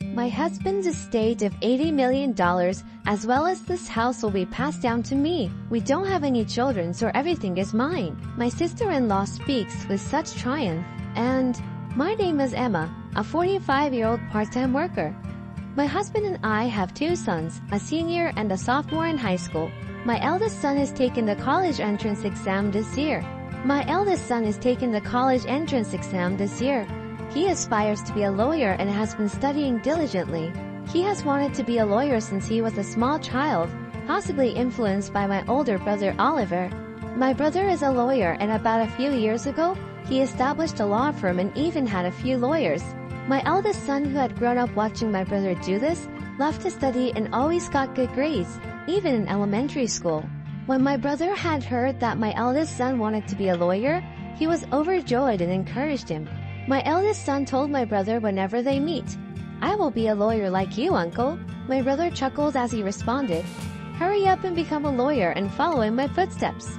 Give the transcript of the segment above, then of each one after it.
My husband's estate of $80 million as well as this house will be passed down to me. We don't have any children, so everything is mine. My sister-in-law speaks with such triumph. And my name is Emma, a 45-year-old part-time worker. My husband and I have two sons, a senior and a sophomore in high school. My eldest son has taken the college entrance exam this year. He aspires to be a lawyer and has been studying diligently. He has wanted to be a lawyer since he was a small child, possibly influenced by my older brother Oliver. My brother is a lawyer, and about a few years ago, he established a law firm and even had a few lawyers. My eldest son, who had grown up watching my brother do this, loved to study and always got good grades, even in elementary school. When my brother had heard that my eldest son wanted to be a lawyer, he was overjoyed and encouraged him. My eldest son told my brother whenever they meet, "I will be a lawyer like you, uncle." My brother chuckled as he responded, "Hurry up and become a lawyer and follow in my footsteps."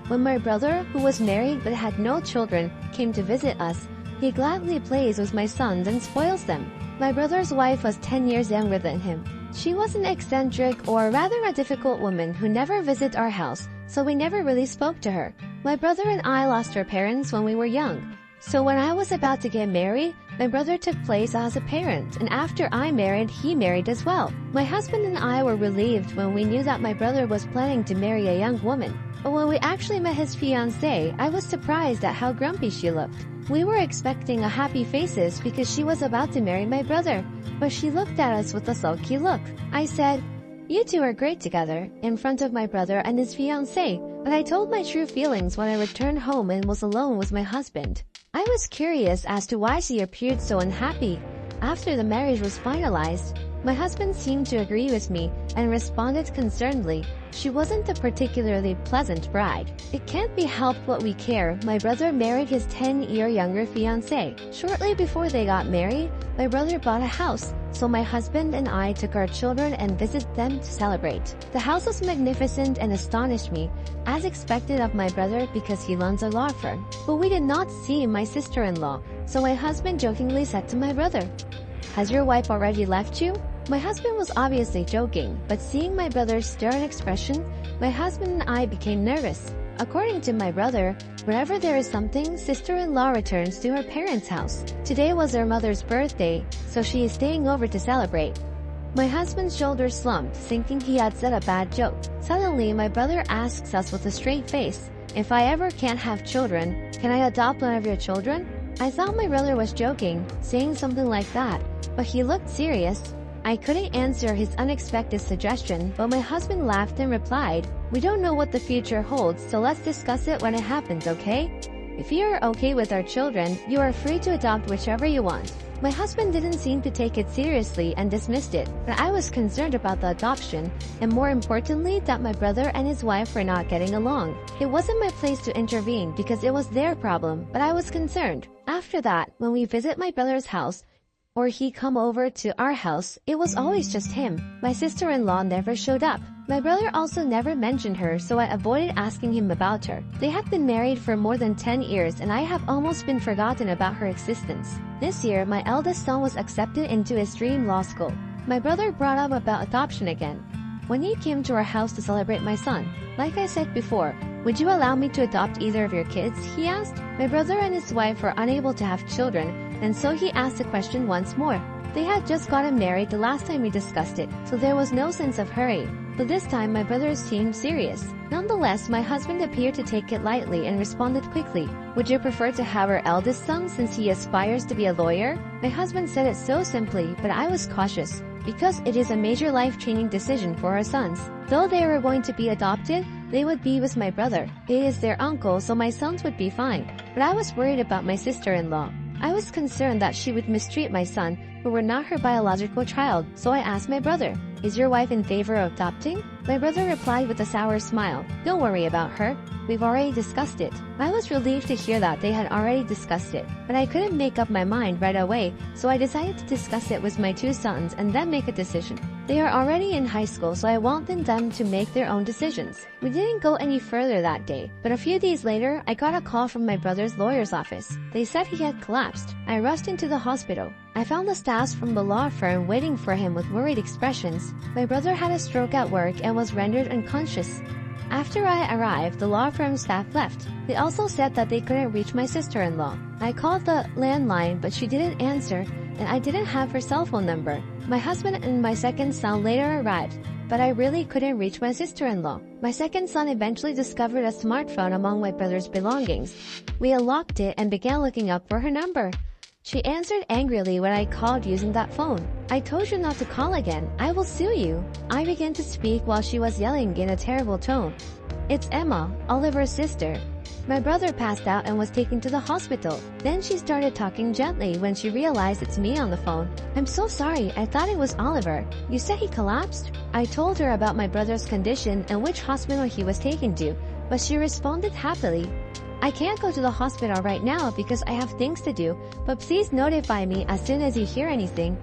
When my brother, who was married but had no children, came to visit us, he gladly plays with my sons and spoils them. My brother's wife was 10 years younger than him. She was an eccentric, or rather a difficult woman who never visited our house, so we never really spoke to her. My brother and I lost our parents when we were young. So when I was about to get married, my brother took place as a parent, and after I married, he married as well. My husband and I were relieved when we knew that my brother was planning to marry a young woman. But when we actually met his fiancée, I was surprised at how grumpy she looked. We were expecting a happy faces because she was about to marry my brother, but she looked at us with a sulky look. I said, "You two are great together," in front of my brother and his fiancée, but I told my true feelings when I returned home and was alone with my husband. I was curious as to why she appeared so unhappy. After the marriage was finalized, my husband seemed to agree with me and responded concernedly, "She wasn't a particularly pleasant bride." It can't be helped but we care. My brother married his 10-year younger fiancée. Shortly before they got married, my brother bought a house, so my husband and I took our children and visited them to celebrate. The house was magnificent and astonished me, as expected of my brother because he runs a law firm. But we did not see my sister-in-law, so my husband jokingly said to my brother, "Has your wife already left you?" My husband was obviously joking, but seeing my brother's stern expression, my husband and I became nervous. According to my brother, whenever there is something, sister-in-law returns to her parents' house. Today was her mother's birthday, so she is staying over to celebrate. My husband's shoulders slumped, thinking he had said a bad joke. Suddenly, my brother asks us with a straight face, "If I ever can't have children, can I adopt one of your children?" I thought my brother was joking, saying something like that, but he looked serious. I couldn't answer his unexpected suggestion, but my husband laughed and replied, "We don't know what the future holds, so let's discuss it when it happens, okay? If you are okay with our children, you are free to adopt whichever you want." My husband didn't seem to take it seriously and dismissed it, but I was concerned about the adoption, and more importantly, that my brother and his wife were not getting along. It wasn't my place to intervene because it was their problem, but I was concerned. After that, when we visit my brother's house, or he come over to our house, it was always just him. My sister-in-law never showed up. My brother also never mentioned her, so I avoided asking him about her. They had been married for more than 10 years and I have almost been forgotten about her existence. This year, my eldest son was accepted into his dream law school. My brother brought up about adoption again. When he came to our house to celebrate my son, like I said before, "Would you allow me to adopt either of your kids?" he asked. My brother and his wife were unable to have children, and so he asked the question once more. They had just gotten married the last time we discussed it, so there was no sense of hurry. But this time my brother seemed serious. Nonetheless, my husband appeared to take it lightly and responded quickly, "Would you prefer to have our eldest son since he aspires to be a lawyer?" My husband said it so simply, but I was cautious, because it is a major life-changing decision for our sons. Though they were going to be adopted, they would be with my brother. He is their uncle, so my sons would be fine. But I was worried about my sister-in-law. I was concerned that she would mistreat my son, who were not her biological child, so I asked my brother, Is your wife in favor of adopting? My brother replied with a sour smile. Don't worry about her. We've already discussed it. I was relieved to hear that they had already discussed it, but I couldn't make up my mind right away, so I decided to discuss it with my two sons and then make a decision. They are already in high school, so I wanted them to make their own decisions. We didn't go any further that day, but a few days later, I got a call from my brother's lawyer's office. They said he had collapsed. I rushed into the hospital. I found the staffs from the law firm waiting for him with worried expressions. My brother had a stroke at work and was rendered unconscious. After I arrived, the law firm staff left. They also said that they couldn't reach my sister-in-law. I called the landline, but she didn't answer, and I didn't have her cell phone number. My husband and my second son later arrived, but I really couldn't reach my sister-in-law. My second son eventually discovered a smartphone among my brother's belongings. We unlocked it and began looking up for her number. She answered angrily when I called using that phone. I told you not to call again. I will sue you. I began to speak while she was yelling in a terrible tone. It's Emma, Oliver's sister. My brother passed out and was taken to the hospital. Then she started talking gently when she realized it's me on the phone. I'm so sorry, I thought it was Oliver. You said he collapsed? I told her about my brother's condition and which hospital he was taken to, but she responded happily. I can't go to the hospital right now because I have things to do, but please notify me as soon as you hear anything.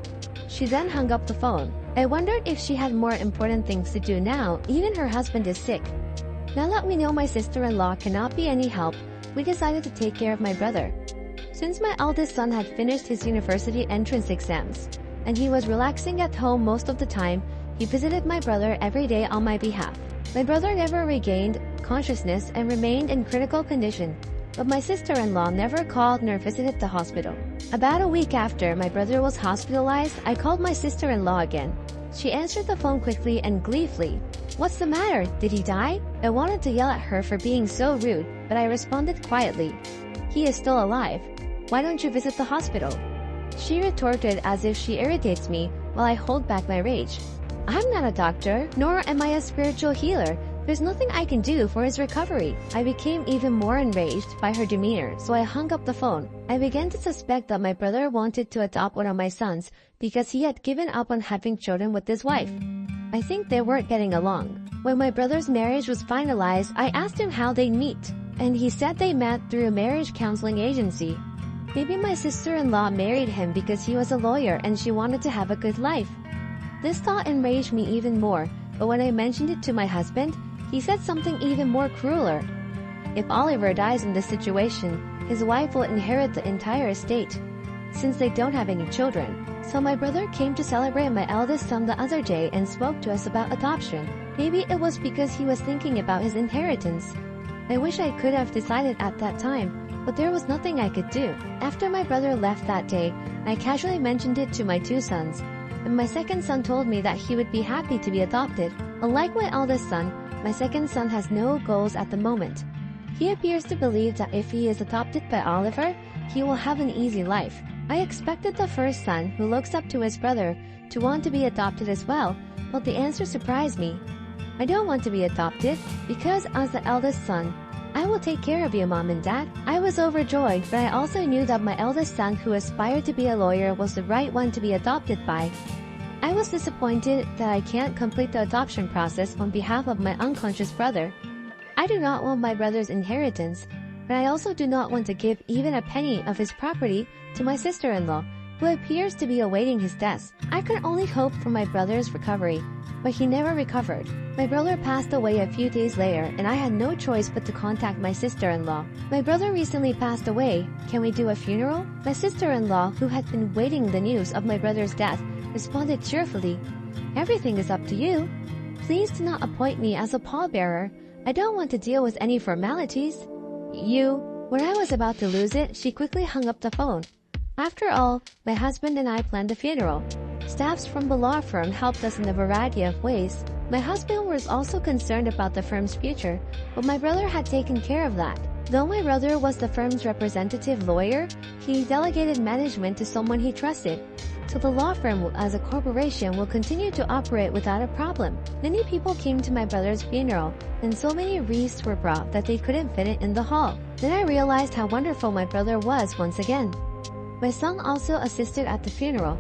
She then hung up the phone. I wondered if she had more important things to do now, even her husband is sick. Now that we know my sister-in-law cannot be any help, we decided to take care of my brother. Since my eldest son had finished his university entrance exams, and he was relaxing at home most of the time, he visited my brother every day on my behalf. My brother never regained consciousness and remained in critical condition, but my sister-in-law never called nor visited the hospital. About a week after my brother was hospitalized, I called my sister-in-law again. She answered the phone quickly and gleefully. What's the matter? Did he die? I wanted to yell at her for being so rude, but I responded quietly. He is still alive. Why don't you visit the hospital? She retorted as if she irritates me while I hold back my rage. I'm not a doctor, nor am I a spiritual healer. There's nothing I can do for his recovery. I became even more enraged by her demeanor, so I hung up the phone. I began to suspect that my brother wanted to adopt one of my sons because he had given up on having children with his wife. I think they weren't getting along. When my brother's marriage was finalized, I asked him how they'd meet, and he said they met through a marriage counseling agency. Maybe my sister-in-law married him because he was a lawyer and she wanted to have a good life. This thought enraged me even more, but when I mentioned it to my husband, he said something even more crueler. If Oliver dies in this situation, his wife will inherit the entire estate, since they don't have any children. So my brother came to celebrate my eldest son the other day and spoke to us about adoption. Maybe it was because he was thinking about his inheritance. I wish I could have decided at that time, but there was nothing I could do. After my brother left that day, I casually mentioned it to my two sons, and my second son told me that he would be happy to be adopted. Unlike my eldest son, my second son has no goals at the moment. He appears to believe that if he is adopted by Oliver, he will have an easy life. I expected the first son, who looks up to his brother, to want to be adopted as well, but the answer surprised me. I don't want to be adopted, because as the eldest son, I will take care of you, Mom and Dad. I was overjoyed, but I also knew that my eldest son, who aspired to be a lawyer, was the right one to be adopted by. I was disappointed that I can't complete the adoption process on behalf of my unconscious brother. I do not want my brother's inheritance, but I also do not want to give even a penny of his property to my sister-in-law, who appears to be awaiting his death. I could only hope for my brother's recovery, but he never recovered. My brother passed away a few days later, and I had no choice but to contact my sister-in-law. My brother recently passed away. Can we do a funeral? My sister-in-law, who had been waiting the news of my brother's death, responded cheerfully. Everything is up to you. Please do not appoint me as a pallbearer. I don't want to deal with any formalities. When I was about to lose it, she quickly hung up the phone. After all, my husband and I planned the funeral. Staffs from the law firm helped us in a variety of ways. My husband was also concerned about the firm's future, but my brother had taken care of that. Though my brother was the firm's representative lawyer, he delegated management to someone he trusted. So the law firm as a corporation will continue to operate without a problem. Many people came to my brother's funeral, and so many wreaths were brought that they couldn't fit it in the hall. Then I realized how wonderful my brother was once again. My son also assisted at the funeral.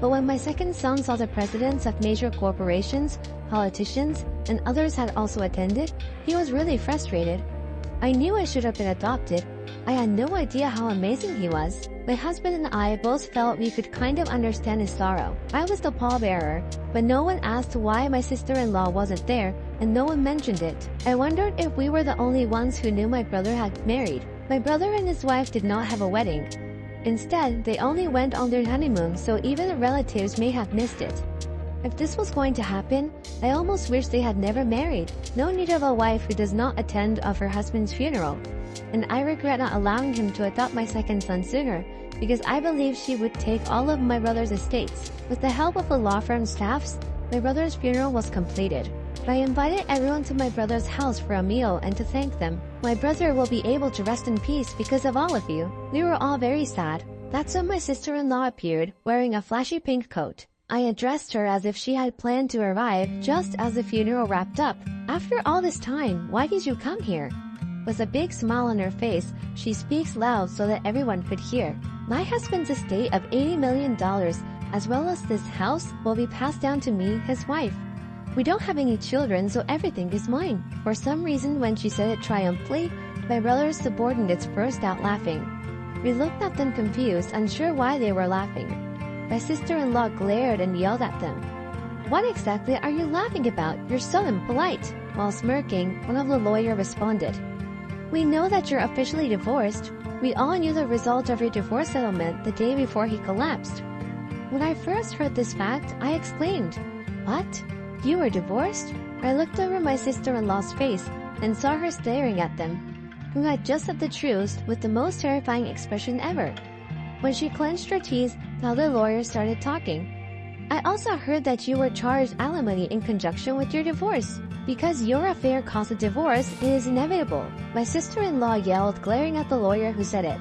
But when my second son saw the presidents of major corporations, politicians, and others had also attended, he was really frustrated. I knew I should have been adopted. I had no idea how amazing he was. My husband and I both felt we could kind of understand his sorrow. I was the pallbearer, but no one asked why my sister-in-law wasn't there, and no one mentioned it. I wondered if we were the only ones who knew my brother had married. My brother and his wife did not have a wedding. Instead, they only went on their honeymoon, so even the relatives may have missed it. If this was going to happen, I almost wish they had never married. No need of a wife who does not attend of her husband's funeral. And I regret not allowing him to adopt my second son sooner, because I believe she would take all of my brother's estates. With the help of the law firm staffs, my brother's funeral was completed. I invited everyone to my brother's house for a meal and to thank them. My brother will be able to rest in peace because of all of you. We were all very sad. That's when my sister-in-law appeared, wearing a flashy pink coat. I addressed her as if she had planned to arrive just as the funeral wrapped up. After all this time, why did you come here? With a big smile on her face, she speaks loud so that everyone could hear. My husband's estate of $80 million, as well as this house, will be passed down to me, his wife. We don't have any children, so everything is mine. For some reason, when she said it triumphantly, my brother's subordinates burst out laughing. We looked at them confused, unsure why they were laughing. My sister-in-law glared and yelled at them. "What exactly are you laughing about? You're so impolite." While smirking, one of the lawyers responded, "We know that you're officially divorced. We all knew the result of your divorce settlement the day before he collapsed." When I first heard this fact, I exclaimed, "What? You were divorced?" I looked over my sister-in-law's face and saw her staring at them, who had just said the truth with the most terrifying expression ever. When she clenched her teeth, the other lawyer started talking. "I also heard that you were charged alimony in conjunction with your divorce. Because your affair caused a divorce, it is inevitable." My sister-in-law yelled, glaring at the lawyer who said it.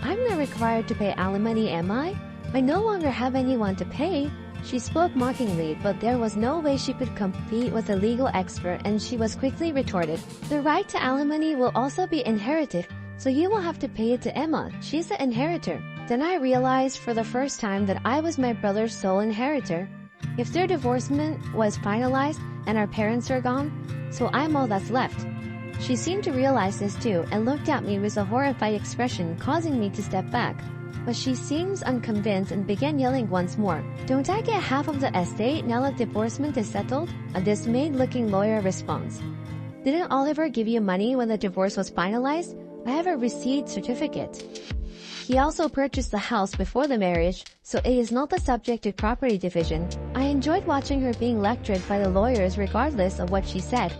"I'm not required to pay alimony, am I? I no longer have anyone to pay." She spoke mockingly, but there was no way she could compete with a legal expert, and she was quickly retorted, "The right to alimony will also be inherited, so you will have to pay it to Emma. She's the inheritor." Then I realized for the first time that I was my brother's sole inheritor. If their divorcement was finalized and our parents are gone, so I'm all that's left. She seemed to realize this too and looked at me with a horrified expression, causing me to step back. But she seems unconvinced and began yelling once more, "Don't I get half of the estate now that divorcement is settled?" A dismayed-looking lawyer responds, "Didn't Oliver give you money when the divorce was finalized? I have a receipt certificate." He also purchased the house before the marriage, so it is not the subject to property division. I enjoyed watching her being lectured by the lawyers regardless of what she said.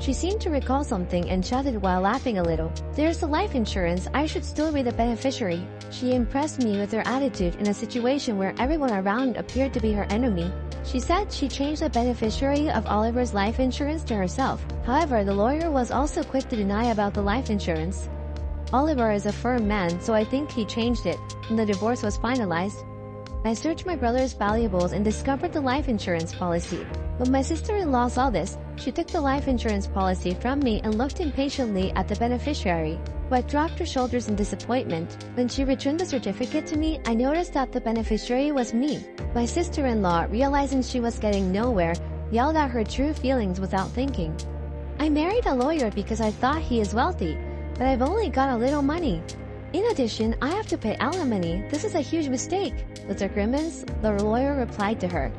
She seemed to recall something and chatted while laughing a little. "There's the life insurance. I should still be the beneficiary." She impressed me with her attitude in a situation where everyone around appeared to be her enemy. She said she changed the beneficiary of Oliver's life insurance to herself. However, the lawyer was also quick to deny about the life insurance. Oliver is a firm man, so I think he changed it when the divorce was finalized. I searched my brother's valuables and discovered the life insurance policy. When my sister-in-law saw this, she took the life insurance policy from me and looked impatiently at the beneficiary, but dropped her shoulders in disappointment. When she returned the certificate to me, I noticed that the beneficiary was me. My sister-in-law, realizing she was getting nowhere, yelled out her true feelings without thinking. "I married a lawyer because I thought he is wealthy, but I've only got a little money. In addition, I have to pay alimony. This is a huge mistake." With a grimace, the lawyer replied to her.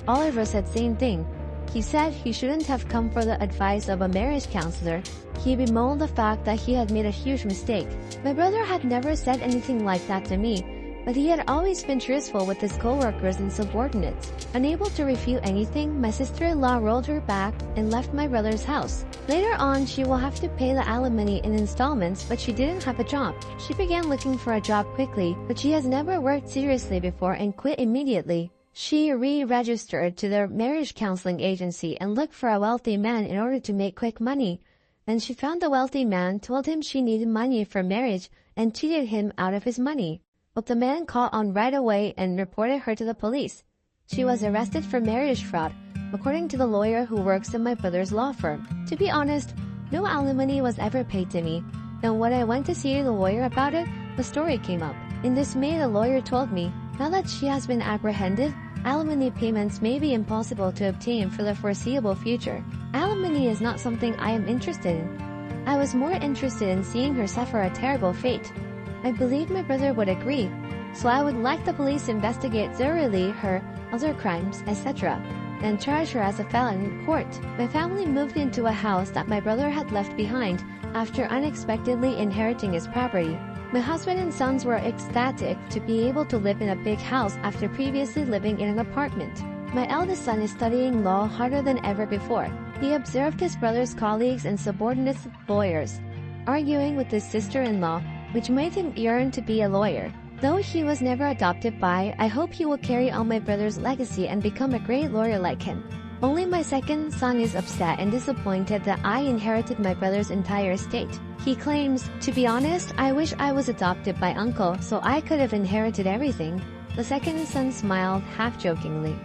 Oliver said same thing. He said he shouldn't have come for the advice of a marriage counselor. He bemoaned the fact that he had made a huge mistake. My brother had never said anything like that to me, but he had always been truthful with his co-workers and subordinates. Unable to refute anything, my sister-in-law rolled her back and left my brother's house. Later on, she will have to pay the alimony in installments, but she didn't have a job. She began looking for a job quickly, but she has never worked seriously before and quit immediately. She re-registered to the marriage counseling agency and looked for a wealthy man in order to make quick money. And she found the wealthy man, told him she needed money for marriage, and cheated him out of his money. But the man caught on right away and reported her to the police. She was arrested for marriage fraud, according to the lawyer who works in my brother's law firm. To be honest, no alimony was ever paid to me, and when I went to see the lawyer about it, the story came up. In dismay, the lawyer told me, Now that she has been apprehended, alimony payments may be impossible to obtain for the foreseeable future. Alimony is not something I am interested in. I was more interested in seeing her suffer a terrible fate. I believe my brother would agree, so I would like the police to investigate thoroughly her other crimes, etc., and charge her as a felon in court. My family moved into a house that my brother had left behind after unexpectedly inheriting his property. My husband and sons were ecstatic to be able to live in a big house after previously living in an apartment. My eldest son is studying law harder than ever before. He observed his brother's colleagues and subordinates lawyers, arguing with his sister-in-law, which made him yearn to be a lawyer. Though he was never adopted by, I hope he will carry on my brother's legacy and become a great lawyer like him. Only my second son is upset and disappointed that I inherited my brother's entire estate. He claims, "To be honest, I wish I was adopted by uncle so I could have inherited everything." The second son smiled half-jokingly.